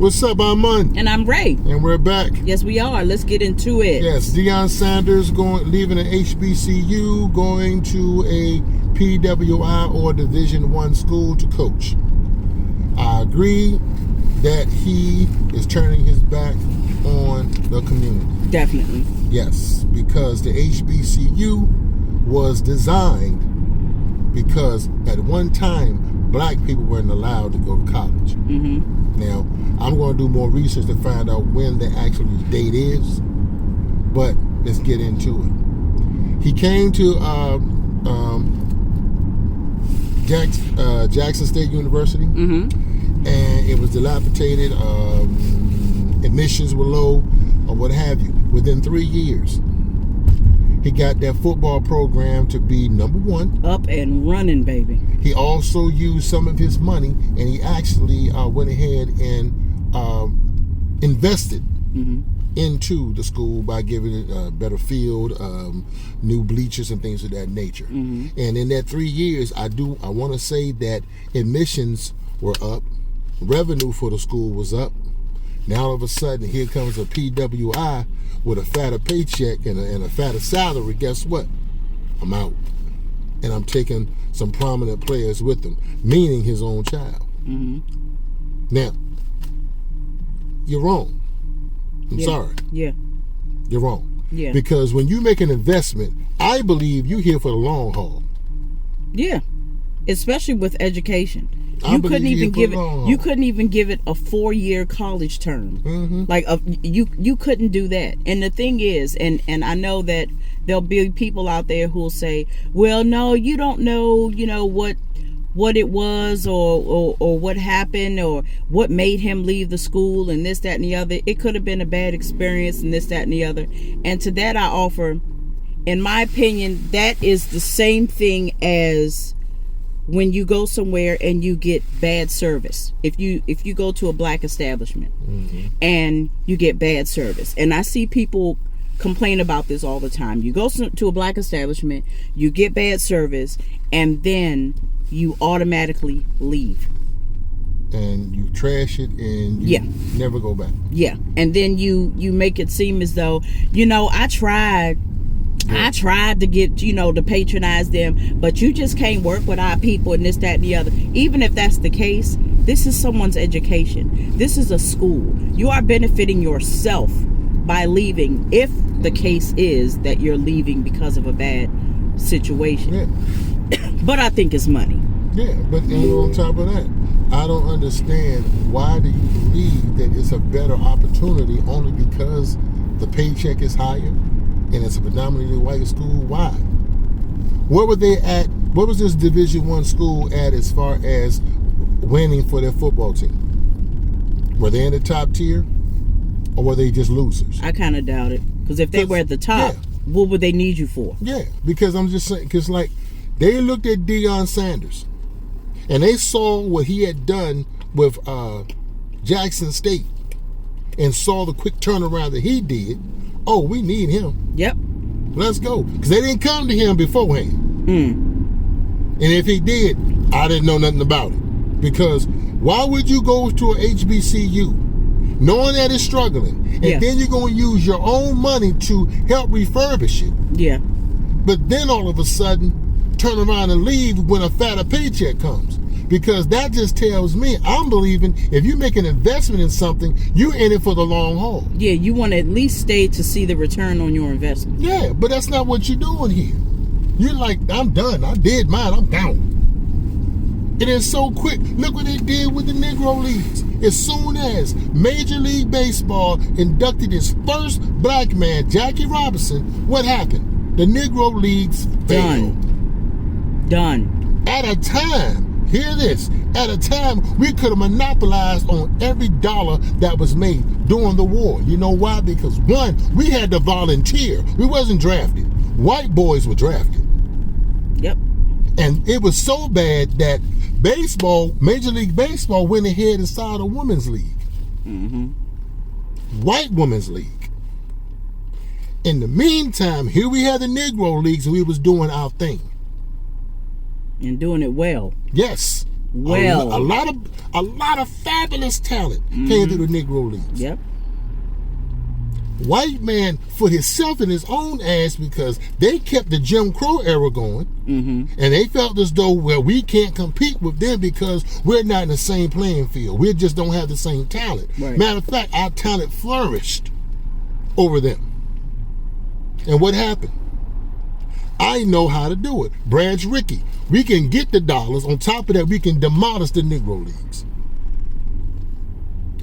What's up? I'm Mun. And I'm Ray. And we're back. Yes, we are. Let's get into it. Yes, Dion Sanders leaving an HBCU, going to a PWI or Division I school to coach. I agree that he is turning his back on the community. Definitely. Yes, because the HBCU was designed because at one time black people weren't allowed to go to college. Mm-hmm. Now, I'm going to do more research to find out when the actual date is, but let's get into it. He came to Jackson State University, mm-hmm. and it was dilapidated. Admissions were low, or what have you. Within 3 years, he got that football program to be number one. Up and running, baby. He also used some of his money, and he actually went ahead and invested mm-hmm. into the school by giving it a better field, new bleachers and things of that nature. Mm-hmm. And in that 3 years, I want to say that admissions were up, revenue for the school was up. Now all of a sudden, here comes a PWI with a fatter paycheck and a fatter salary. Guess what? I'm out. And I'm taking some prominent players with him, meaning his own child. Mm-hmm. Now, you're wrong. I'm sorry. Yeah. You're wrong. Yeah. Because when you make an investment, I believe you're here for the long haul. Yeah. Especially with education. You couldn't even give it a 4-year college term. Mm-hmm. Like you couldn't do that. And the thing is, and I know that there'll be people out there who'll say, well, no, you don't know, what it was or what happened or what made him leave the school and this, that, and the other. It could have been a bad experience and this, that, and the other. And to that I offer, in my opinion, that is the same thing as when you go somewhere and you get bad service. If you go to a black establishment mm-hmm. and you get bad service, and I see people complain about this all the time. You go to a black establishment, you get bad service, and then you automatically leave. And you trash it and you never go back. Yeah. And then you make it seem as though, I tried to get, to patronize them, but you just can't work with our people and this, that, and the other. Even if that's the case, this is someone's education. This is a school. You are benefiting yourself by leaving, if the case is that you're leaving because of a bad situation. Yeah. But I think it's money. Yeah, but on top of that, I don't understand, why do you believe that it's a better opportunity only because the paycheck is higher and it's a predominantly white school? Why? Where were they at? What was this Division I school at as far as winning for their football team? Were they in the top tier, or were they just losers? I kind of doubt it, because if they were at the top, what would they need you for? Yeah, because I'm just saying, because they looked at Dion Sanders and they saw what he had done with Jackson State and saw the quick turnaround that he did. Oh, we need him. Yep. Let's go. Because they didn't come to him beforehand. And if he did, I didn't know nothing about it. Because why would you go to an HBCU knowing that it's struggling, and then you're going to use your own money to help refurbish it? Yeah. But then all of a sudden, turn around and leave when a fatter paycheck comes. Because that just tells me, I'm believing if you make an investment in something, you're in it for the long haul. Yeah, you want to at least stay to see the return on your investment. Yeah, but that's not what you're doing here. You're like, I'm done. I did mine. I'm down. It is so quick. Look what they did with the Negro Leagues. As soon as Major League Baseball inducted its first black man, Jackie Robinson, what happened? The Negro Leagues failed. Done. At a time, hear this, at a time we could have monopolized on every dollar that was made during the war. You know why? Because one, we had to volunteer. We wasn't drafted. White boys were drafted. Yep. And it was so bad that baseball, Major League Baseball, went ahead and started a women's league. Mm-hmm. White women's league. In the meantime, here we had the Negro Leagues and we was doing our thing. And doing it well. Yes. Well, a lot of fabulous talent came through the Negro Leagues. Yep. White man put himself in his own ass because they kept the Jim Crow era going, and they felt as though, well, we can't compete with them because we're not in the same playing field. We just don't have the same talent. Right. Matter of fact, our talent flourished over them. And what happened? I know how to do it. Branch Rickey. We can get the dollars. On top of that, we can demolish the Negro Leagues.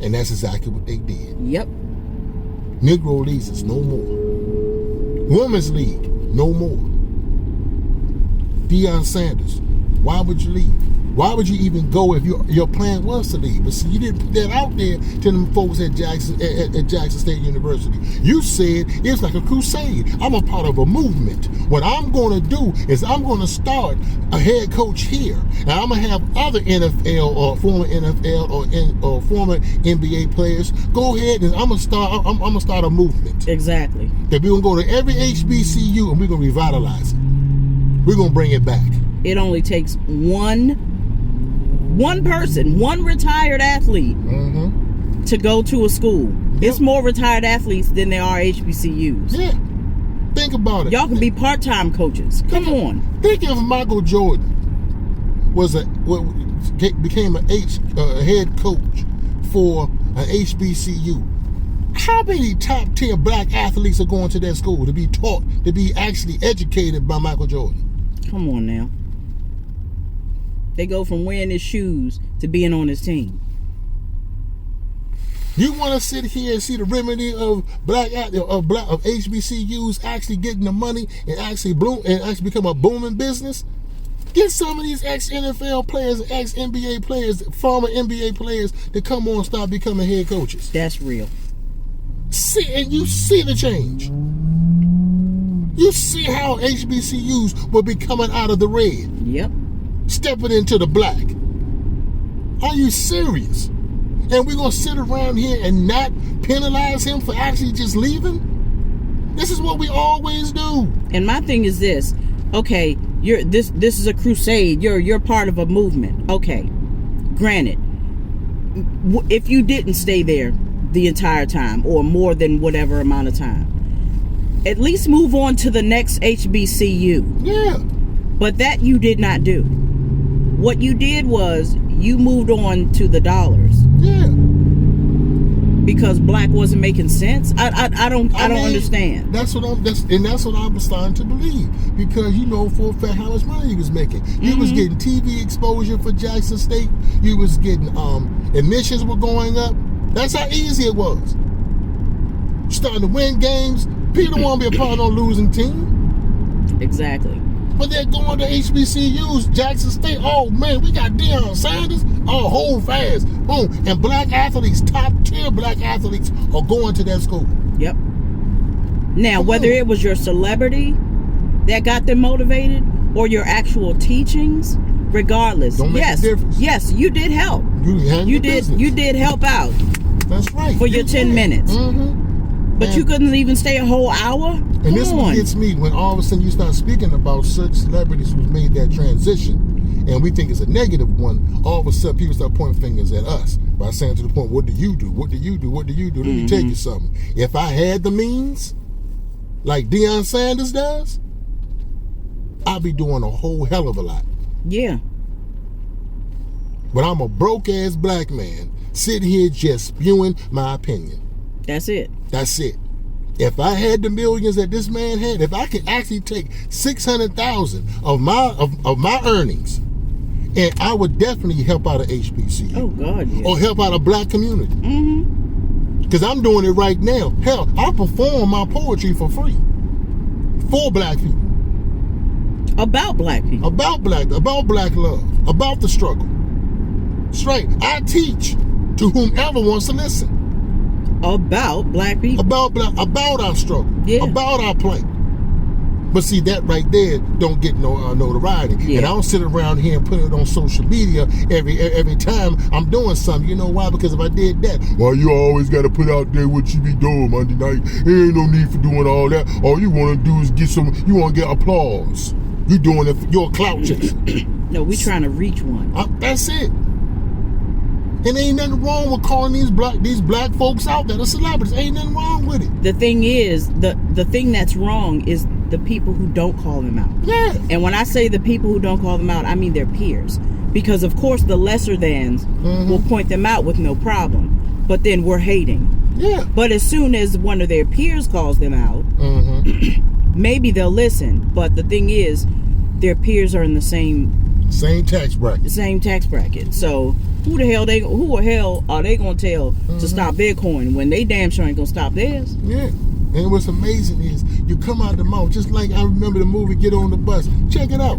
And that's exactly what they did. Yep. Negro Leagues is no more. Women's League, no more. Dion Sanders, why would you leave? Why would you even go if your plan was to leave? But see, you didn't put that out there to them folks at Jackson State University. You said it's like a crusade. I'm a part of a movement. What I'm going to do is I'm going to start a head coach here, and I'm going to have other NFL or former NFL or former NBA players go ahead, and I'm going to start a movement. Exactly. That we're going to go to every HBCU and we're going to revitalize it. We're going to bring it back. It only takes one person, one retired athlete to go to a school. Yep. It's more retired athletes than there are HBCUs. Yeah. Think about it. Y'all can be part-time coaches. Come on. Think if Michael Jordan became a head coach for an HBCU. How many top 10 black athletes are going to that school to be taught, to be actually educated by Michael Jordan? Come on now. They go from wearing his shoes to being on his team. You want to sit here and see the remedy of HBCUs actually getting the money and actually bloom and actually become a booming business? Get some of these ex-NFL players, ex-NBA players, former NBA players to come on and start becoming head coaches. That's real. And you see the change. You see how HBCUs will be coming out of the red. Yep. Stepping into the black. Are you serious? And we're going to sit around here and not penalize him for actually just leaving? This is what we always do. And my thing is this. Okay, this is a crusade. You're part of a movement. Okay. Granted, if you didn't stay there the entire time or more than whatever amount of time, at least move on to the next HBCU. Yeah. But that you did not do. What you did was you moved on to the dollars. Yeah. Because black wasn't making sense. I don't understand. That's what I'm starting to believe. Because you know for a fact how much money he was making. He was getting TV exposure for Jackson State. He was getting admissions were going up. That's how easy it was. Starting to win games. People don't want to be a part of no losing team. Exactly. But they're going to HBCUs, Jackson State. Oh man, we got Dion Sanders. Oh, hold fast. Boom. And black athletes, top tier black athletes are going to that school. Yep. Now, whether it was your celebrity that got them motivated or your actual teachings, regardless. Don't make a difference. Yes, you did help. You did help out. That's right. For your 10 minutes. But you couldn't even stay a whole hour? And this one gets me when all of a sudden you start speaking about such celebrities who've made that transition, and we think it's a negative one. All of a sudden people start pointing fingers at us by saying to the point, what do you do? What do you do? What do you do? Let me tell you something. If I had the means, like Dion Sanders does, I'd be doing a whole hell of a lot. Yeah. But I'm a broke-ass black man sitting here just spewing my opinion. That's it. That's it. If I had the millions that this man had, if I could actually take 600,000 of my earnings, and I would definitely help out a HBCU. Oh God, yeah. Or help out a black community. Because I'm doing it right now. Hell, I perform my poetry for free for black people. About black people. About black love. About the struggle. Straight. I teach to whomever wants to listen. About black people. About our struggle. Yeah. About our plight. But see, that right there don't get no notoriety. Yeah. And I don't sit around here and put it on social media every time I'm doing something. You know why? Because if I did that, well, you always got to put out there what you be doing Monday night. There ain't no need for doing all that. All you want to do is you want to get applause. You doing it, you're a clout chaser. No, we trying to reach one. That's it. And ain't nothing wrong with calling these black folks out that are celebrities. Ain't nothing wrong with it. The thing is, the thing that's wrong is the people who don't call them out. Yeah. And when I say the people who don't call them out, I mean their peers. Because of course the lesser thans will point them out with no problem. But then we're hating. Yeah. But as soon as one of their peers calls them out, maybe they'll listen. But the thing is, their peers are in the same tax bracket. So who the hell are they gonna tell to stop their coin when they damn sure ain't gonna stop theirs? Yeah. And what's amazing is you come out the mouth, just like I remember the movie Get on the Bus. Check it out.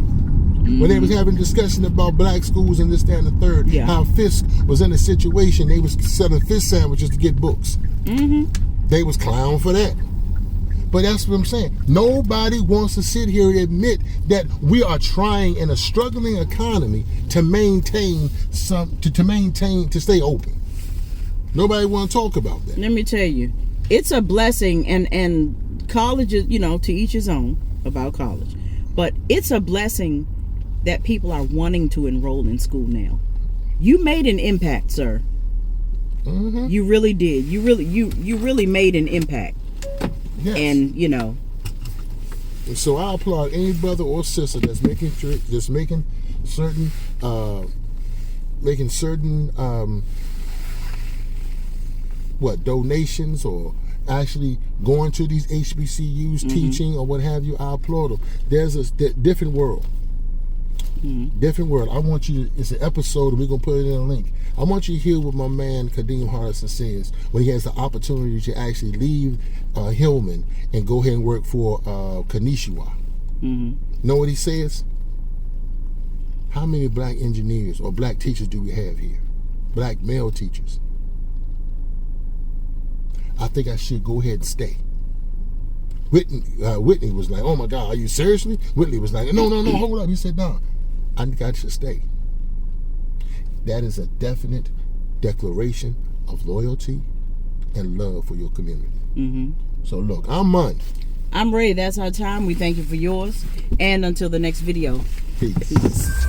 When they was having a discussion about black schools and this, that, and the third, how Fisk was in a situation, they was selling fish sandwiches to get books. They was clown for that. But that's what I'm saying. Nobody wants to sit here and admit that we are trying in a struggling economy to to stay open. Nobody want to talk about that. Let me tell you, it's a blessing, and college is, to each his own about college. But it's a blessing that people are wanting to enroll in school now. You made an impact, sir. You really did. You really made an impact. Yes. And And so I applaud any brother or sister that's making certain donations or actually going to these HBCUs, teaching or what have you. I applaud them. There's a different world. Different world. I want you to, it's an episode and we're going to put it in a link. I want you to hear what my man Kadeem Hardison says when he has the opportunity to actually leave Hillman and go ahead and work for Kanishiwa. Know what he says? How many black engineers or black teachers do we have here? Black male teachers. I think I should go ahead and stay. Whitney was like, oh my God, are you seriously? Whitley was like, no, hold up. He said, no, I think I should stay. That is a definite declaration of loyalty and love for your community. So look, I'm Mun. I'm Ray. That's our time. We thank you for yours. And until the next video. Peace.